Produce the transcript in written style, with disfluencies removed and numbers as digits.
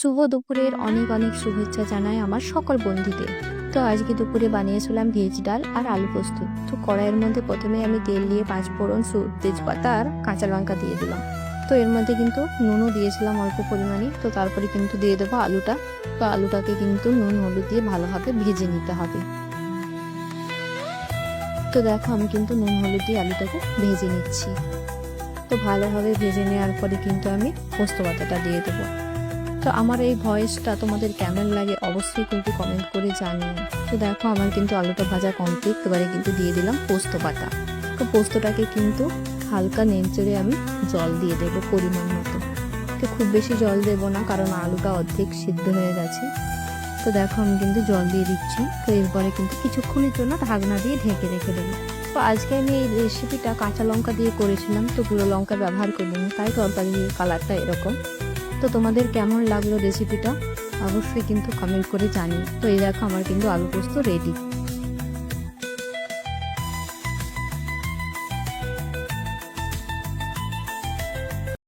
শুভ দুপুরের অনেক অনেক শুভেচ্ছা জানাই আমার সকল বন্ধুদের। তো আজকে দুপুরে বানিয়েছিলাম ভেজ ডাল আর আলু পোস্ত। তো কড়াইয়ের মধ্যে প্রথমে আমি তেল দিয়ে পাঁচফোড়ন, তেজপাতা আর কাঁচা লঙ্কা দিয়ে দিলাম। তো এর মধ্যে কিন্তু নুনও দিয়েছিলাম অল্প পরিমাণে। তো তারপরে কিন্তু দিয়ে দেবো আলুটা। তো আলুটাকে কিন্তু নুন হলুদ দিয়ে ভালোভাবে ভেজে নিতে হবে। তো দেখো আমি কিন্তু নুন হলুদ দিয়ে আলুটাকে ভেজে নিচ্ছি। তো ভালোভাবে ভেজে নেওয়ার পরে কিন্তু আমি পোস্ত পাতাটা দিয়ে দেবো। তো আমার এই ভয়েসটা তোমাদের কেমন লাগে অবশ্যই কিন্তু কমেন্ট করে জানিও। তো দেখো আমার কিন্তু আলুটা ভাজা কমপ্লিট। এবারে কিন্তু দিয়ে দিলাম পোস্ত পাতা। তো পোস্তটাকে কিন্তু হালকা নেড়ে আমি জল দিয়ে দেবো পরিমাণ মতো। তো খুব বেশি জল দেবো না, কারণ আলুটা অর্ধেক সিদ্ধ হয়ে গেছে। তো দেখো আমি কিন্তু জল দিয়ে দিচ্ছি। তো এরপরে কিন্তু কিছুক্ষণের জন্য ঢাকনা দিয়ে ঢেকে রেখে দেবো। তো আজকে আমি এই রেসিপিটা কাঁচা লঙ্কা দিয়ে করেছিলাম, তো গুঁড়ো লঙ্কা ব্যবহার করিনি, তাই তরকারির কালারটা এরকম। তো তোমাদের কেমন লাগলো রেসিপিটা অবশ্যই কিন্তু কমেন্ট করে জানিও। তো এই দেখো আমার কিন্তু আলু পোস্ত রেডি।